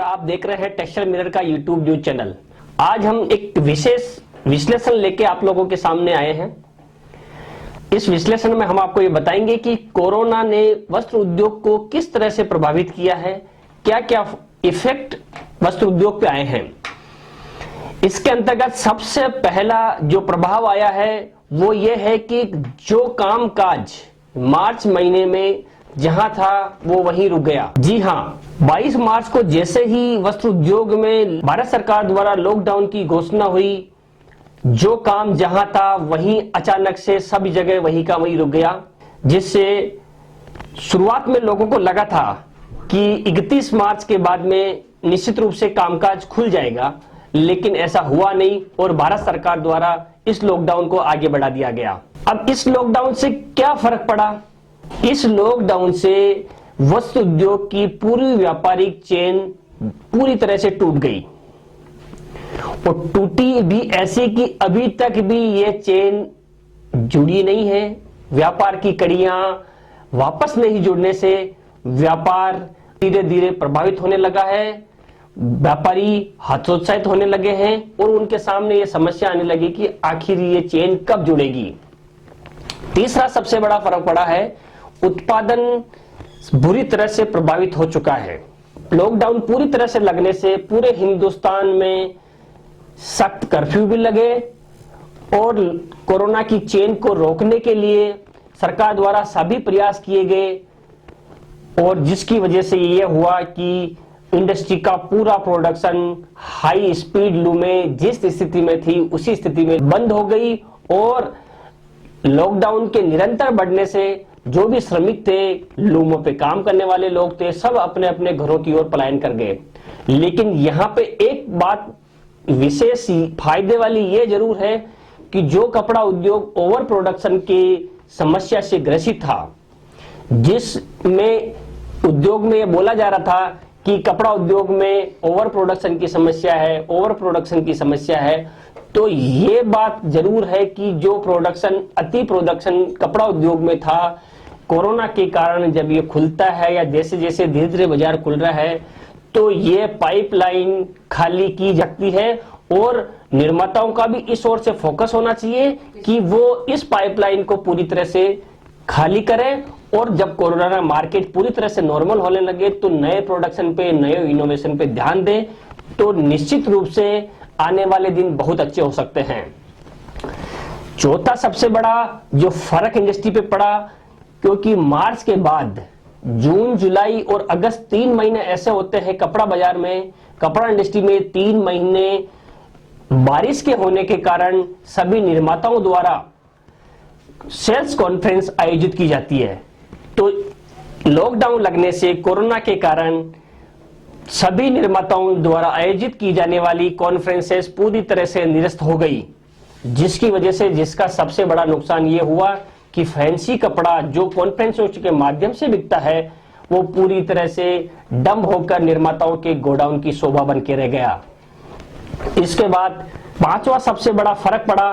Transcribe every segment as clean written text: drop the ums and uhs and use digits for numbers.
आप देख रहे हैं टेक्सटाइल मिरर का यूट्यूब न्यूज चैनल। आज हम एक विशेष विश्लेषण लेके आप लोगों के सामने आए हैं। इस विश्लेषण में हम आपको ये बताएंगे कि कोरोना ने वस्त्र उद्योग को किस तरह से प्रभावित किया है, क्या क्या इफेक्ट वस्त्र उद्योग पे आए हैं। इसके अंतर्गत सबसे पहला जो प्रभाव आया है वो ये है कि जो कामकाज मार्च महीने में जहां था वो वहीं रुक गया। जी हाँ, 22 मार्च को जैसे ही वस्त्र उद्योग में भारत सरकार द्वारा लॉकडाउन की घोषणा हुई, जो काम जहां था वहीं अचानक से सभी जगह वहीं का वहीं रुक गया, जिससे शुरुआत में लोगों को लगा था कि 31 मार्च के बाद में निश्चित रूप से कामकाज खुल जाएगा, लेकिन ऐसा हुआ नहीं और भारत सरकार द्वारा इस लॉकडाउन को आगे बढ़ा दिया गया। अब इस लॉकडाउन से क्या फर्क पड़ा? इस लॉकडाउन से वस्त्र उद्योग की पूरी व्यापारिक चेन पूरी तरह से टूट गई और टूटी भी ऐसे कि अभी तक भी ये चेन जुड़ी नहीं है। व्यापार की कड़ियां वापस नहीं जुड़ने से व्यापार धीरे धीरे प्रभावित होने लगा है। व्यापारी हतोत्साहित होने लगे हैं और उनके सामने ये समस्या आने लगी कि आखिर ये चेन कब जुड़ेगी। तीसरा सबसे बड़ा फर्क पड़ा है, उत्पादन बुरी तरह से प्रभावित हो चुका है। लॉकडाउन पूरी तरह से लगने से पूरे हिंदुस्तान में सख्त कर्फ्यू भी लगे और कोरोना की चेन को रोकने के लिए सरकार द्वारा सभी प्रयास किए गए और जिसकी वजह से ये हुआ कि इंडस्ट्री का पूरा प्रोडक्शन हाई स्पीड लू में जिस स्थिति में थी उसी स्थिति में बंद हो गई और लॉकडाउन के निरंतर बढ़ने से जो भी श्रमिक थे, लूमों पे काम करने वाले लोग थे, सब अपने अपने घरों की ओर पलायन कर गए। लेकिन यहां पे एक बात विशेष फायदे वाली ये जरूर है कि जो कपड़ा उद्योग ओवर प्रोडक्शन की समस्या से ग्रसित था, जिसमें उद्योग में बोला जा रहा था कि कपड़ा उद्योग में ओवर प्रोडक्शन की समस्या है, ओवर प्रोडक्शन की समस्या है, तो ये बात जरूर है कि जो प्रोडक्शन अति प्रोडक्शन कपड़ा उद्योग में था, कोरोना के कारण जब ये खुलता है या जैसे जैसे धीरे धीरे बाजार खुल रहा है तो ये पाइपलाइन खाली की जाती है और निर्माताओं का भी इस ओर से फोकस होना चाहिए कि वो इस पाइपलाइन को पूरी तरह से खाली करें और जब कोरोना मार्केट पूरी तरह से नॉर्मल होने लगे तो नए प्रोडक्शन पे, नए इनोवेशन पे ध्यान दें, तो निश्चित रूप से आने वाले दिन बहुत अच्छे हो सकते हैं। चौथा सबसे बड़ा जो फर्क इंडस्ट्री पे पड़ा, क्योंकि मार्च के बाद जून, जुलाई और अगस्त 3 महीने ऐसे होते हैं कपड़ा बाजार में, कपड़ा इंडस्ट्री में 3 महीने बारिश के होने के कारण सभी निर्माताओं द्वारा सेल्स कॉन्फ्रेंस आयोजित की जाती है। तो लॉकडाउन लगने से कोरोना के कारण सभी निर्माताओं द्वारा आयोजित की जाने वाली कॉन्फ्रेंसेस पूरी तरह से निरस्त हो गई, जिसकी वजह से जिसका सबसे बड़ा नुकसान ये हुआ कि फैंसी कपड़ा जो कॉन्फ्रेंसों के माध्यम से बिकता है वो पूरी तरह से डंप होकर निर्माताओं के गोडाउन की शोभा बन के रह गया। इसके बाद पांचवा सबसे बड़ा फर्क पड़ा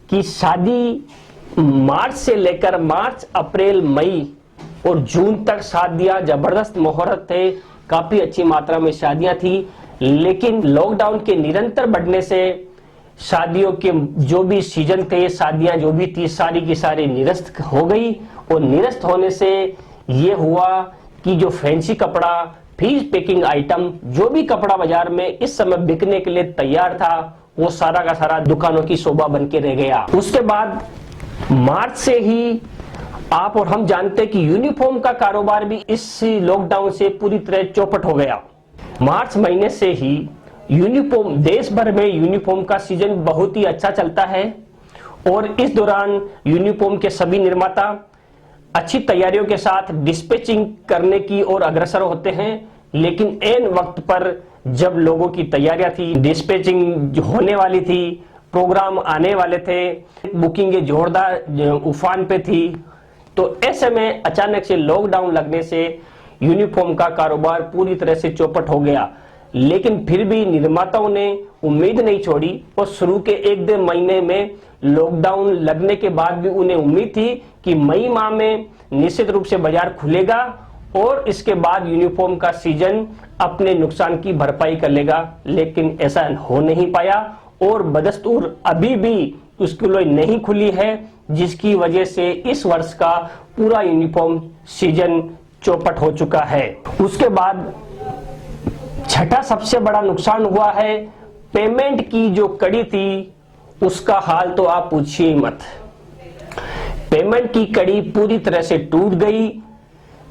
कि शादी मार्च से लेकर मार्च, अप्रैल, मई और जून तक शादियां जबरदस्त मुहूर्त थे, काफी अच्छी मात्रा में शादियां थी, लेकिन लॉकडाउन के निरंतर बढ़ने से शादियों के जो भी सीजन थे, शादियां जो भी थी, सारी की सारी निरस्त हो गई और निरस्त होने से ये हुआ कि जो फैंसी कपड़ा, फीस पैकिंग आइटम, जो भी कपड़ा बाजार में इस समय बिकने के लिए तैयार था, वो सारा का सारा दुकानों की शोभा बन के रह गया। उसके बाद मार्च से ही आप और हम जानते हैं कि यूनिफॉर्म का कारोबार भी इस लॉकडाउन से पूरी तरह चौपट हो गया। मार्च महीने से ही यूनिफॉर्म, देश भर में यूनिफॉर्म का सीजन बहुत ही अच्छा चलता है और इस दौरान यूनिफॉर्म के सभी निर्माता अच्छी तैयारियों के साथ डिस्पैचिंग करने की ओर अग्रसर होते हैं, लेकिन ऐन वक्त पर जब लोगों की तैयारियां थी, डिस्पैचिंग होने वाली थी, प्रोग्राम आने वाले थे, बुकिंग जोरदार उफान पे थी, तो ऐसे में अचानक से लॉकडाउन लगने से यूनिफॉर्म का कारोबार पूरी तरह से चौपट हो गया। लेकिन फिर भी निर्माताओं ने उम्मीद नहीं छोड़ी और शुरू के 1-2 महीने में लॉकडाउन लगने के बाद भी उन्हें उम्मीद थी कि मई माह में निश्चित रूप से बाजार खुलेगा और इसके बाद यूनिफॉर्म का सीजन अपने नुकसान की भरपाई कर लेगा, लेकिन ऐसा हो नहीं पाया और बदस्तूर अभी भी स्कूलें नहीं खुली है, जिसकी वजह से इस वर्ष का पूरा यूनिफॉर्म सीजन चौपट हो चुका है। उसके बाद छठा सबसे बड़ा नुकसान हुआ है, पेमेंट की जो कड़ी थी उसका हाल तो आप पूछिए मत। पेमेंट की कड़ी पूरी तरह से टूट गई।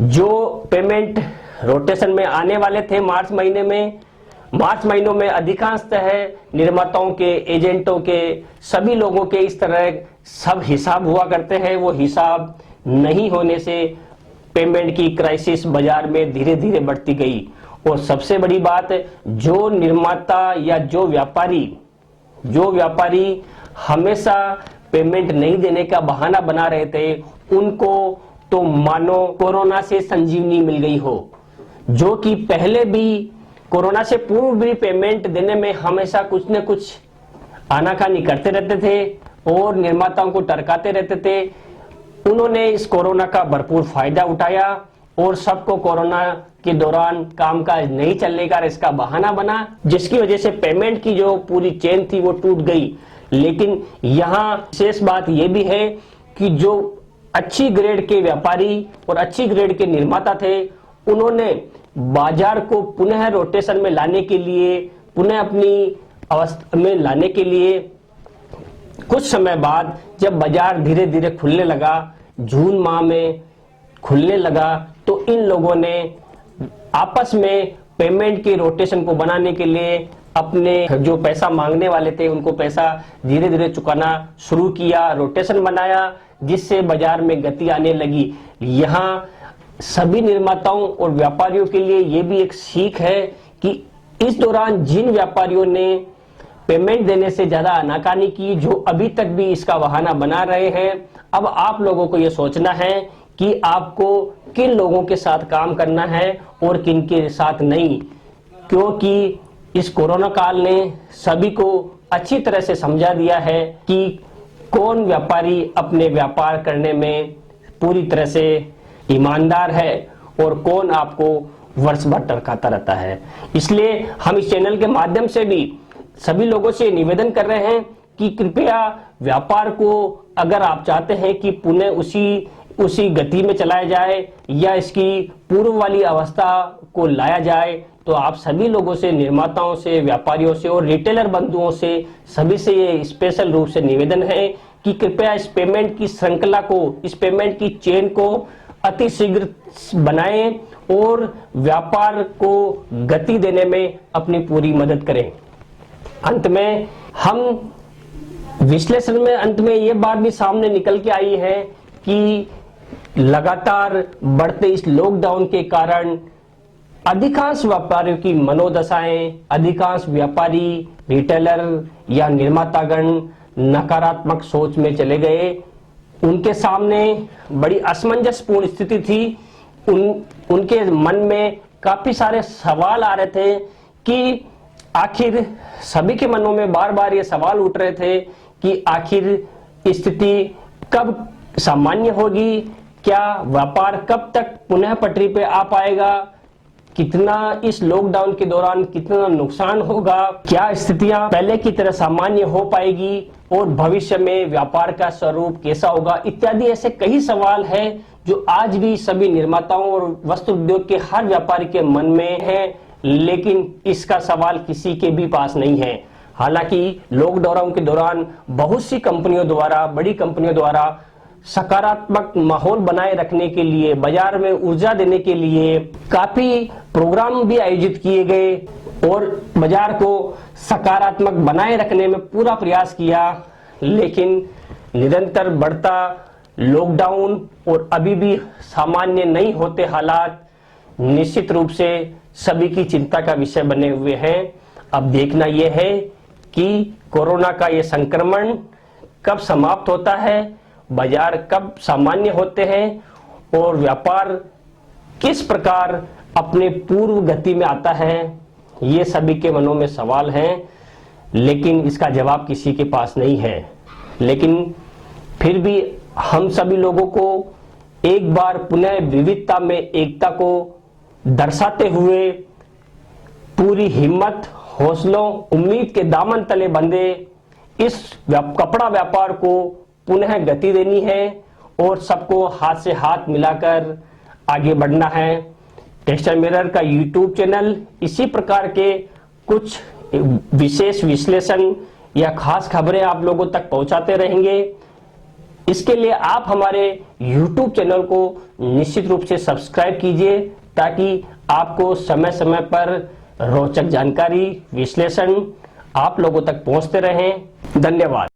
जो पेमेंट रोटेशन में आने वाले थे मार्च महीनों में अधिकांशतः निर्माताओं के, एजेंटों के, सभी लोगों के इस तरह सब हिसाब हुआ करते हैं, वो हिसाब नहीं होने से पेमेंट की क्राइसिस बाजार में धीरे धीरे बढ़ती गई। और सबसे बड़ी बात, जो निर्माता या जो व्यापारी हमेशा पेमेंट नहीं देने का बहाना बना रहे थे, उनको तो मानो कोरोना से संजीवनी मिल गई हो। जो कि पहले भी कोरोना से पूर्व भी पेमेंट देने में हमेशा कुछ न कुछ आनाकानी करते रहते थे और निर्माताओं को टरकाते रहते थे, उन्होंने इस कोरोना का भरपूर फायदा उठाया और सबको कोरोना के दौरान कामकाज नहीं चलने का इसका बहाना बना, जिसकी वजह से पेमेंट की जो पूरी चेन थी वो टूट गई। लेकिन यहाँ विशेष बात यह भी है कि जो अच्छी ग्रेड के व्यापारी और अच्छी ग्रेड के निर्माता थे, उन्होंने बाजार को पुनः रोटेशन में लाने के लिए, पुनः अपनी अवस्था में लाने के लिए कुछ समय बाद जब बाजार धीरे धीरे खुलने लगा, जून माह में खुलने लगा, तो इन लोगों ने आपस में पेमेंट के रोटेशन को बनाने के लिए अपने जो पैसा मांगने वाले थे उनको पैसा धीरे धीरे चुकाना शुरू किया, रोटेशन बनाया, जिससे बाजार में गति आने लगी। यहाँ सभी निर्माताओं और व्यापारियों के लिए यह भी एक सीख है कि इस दौरान जिन व्यापारियों ने पेमेंट देने से ज्यादा आनाकानी की, जो अभी तक भी इसका बहाना बना रहे हैं, अब आप लोगों को यह सोचना है कि आपको किन लोगों के साथ काम करना है और किन के साथ नहीं, क्योंकि इस कोरोना काल ने सभी को अच्छी तरह से समझा दिया है कि कौन व्यापारी अपने व्यापार करने में पूरी तरह से ईमानदार है और कौन आपको वर्ष भर टरकाता रहता है। इसलिए हम इस चैनल के माध्यम से भी सभी लोगों से निवेदन कर रहे हैं कि कृपया व्यापार को, अगर आप चाहते हैं कि पुनः उसी गति में चलाया जाए या इसकी पूर्व वाली अवस्था को लाया जाए, तो आप सभी लोगों से, निर्माताओं से, व्यापारियों से और रिटेलर बंधुओं से, सभी से ये स्पेशल रूप से निवेदन है कि कृपया इस पेमेंट की श्रृंखला को, इस पेमेंट की चेन को अति शीघ्र बनाएं और व्यापार को गति देने में अपनी पूरी मदद करें। अंत में हम विश्लेषण में अंत में ये बात भी सामने निकल के आई है कि लगातार बढ़ते इस लॉकडाउन के कारण अधिकांश व्यापारियों की मनोदशाएं, अधिकांश व्यापारी, रिटेलर या निर्मातागण नकारात्मक सोच में चले गए। उनके सामने बड़ी असमंजसपूर्ण स्थिति थी। उनके मन में काफी सारे सवाल आ रहे थे कि आखिर, सभी के मनों में बार बार ये सवाल उठ रहे थे कि आखिर स्थिति कब सामान्य होगी, क्या व्यापार कब तक पुनः पटरी पे आ पाएगा, कितना इस लॉकडाउन के दौरान कितना नुकसान होगा, क्या स्थितियां पहले की तरह सामान्य हो पाएगी और भविष्य में व्यापार का स्वरूप कैसा होगा, इत्यादि ऐसे कई सवाल हैं जो आज भी सभी निर्माताओं और वस्त्र उद्योग के हर व्यापारी के मन में है, लेकिन इसका सवाल किसी के भी पास नहीं है। हालांकि लॉकडाउन के दौरान बहुत सी कंपनियों द्वारा, बड़ी कंपनियों द्वारा सकारात्मक माहौल बनाए रखने के लिए, बाजार में ऊर्जा देने के लिए काफी प्रोग्राम भी आयोजित किए गए और बाजार को सकारात्मक बनाए रखने में पूरा प्रयास किया। लेकिन निरंतर बढ़ता लॉकडाउन और अभी भी सामान्य नहीं होते हालात निश्चित रूप से सभी की चिंता का विषय बने हुए हैं। अब देखना यह है कि कोरोना का यह संक्रमण कब समाप्त होता है, बाजार कब सामान्य होते हैं और व्यापार किस प्रकार अपने पूर्व गति में आता है, ये सभी के मनों में सवाल हैं, लेकिन इसका जवाब किसी के पास नहीं है। लेकिन फिर भी हम सभी लोगों को एक बार पुनः विविधता में एकता को दर्शाते हुए पूरी हिम्मत, हौसलों, उम्मीद के दामन तले बंधे इस कपड़ा व्यापार को पुनः गति देनी है और सबको हाथ से हाथ मिलाकर आगे बढ़ना है। टेक्सटाइल मिरर का यूट्यूब चैनल इसी प्रकार के कुछ विशेष विश्लेषण या खास खबरें आप लोगों तक पहुंचाते रहेंगे। इसके लिए आप हमारे YouTube चैनल को निश्चित रूप से सब्सक्राइब कीजिए ताकि आपको समय समय पर रोचक जानकारी, विश्लेषण आप लोगों तक पहुंचते रहें। धन्यवाद।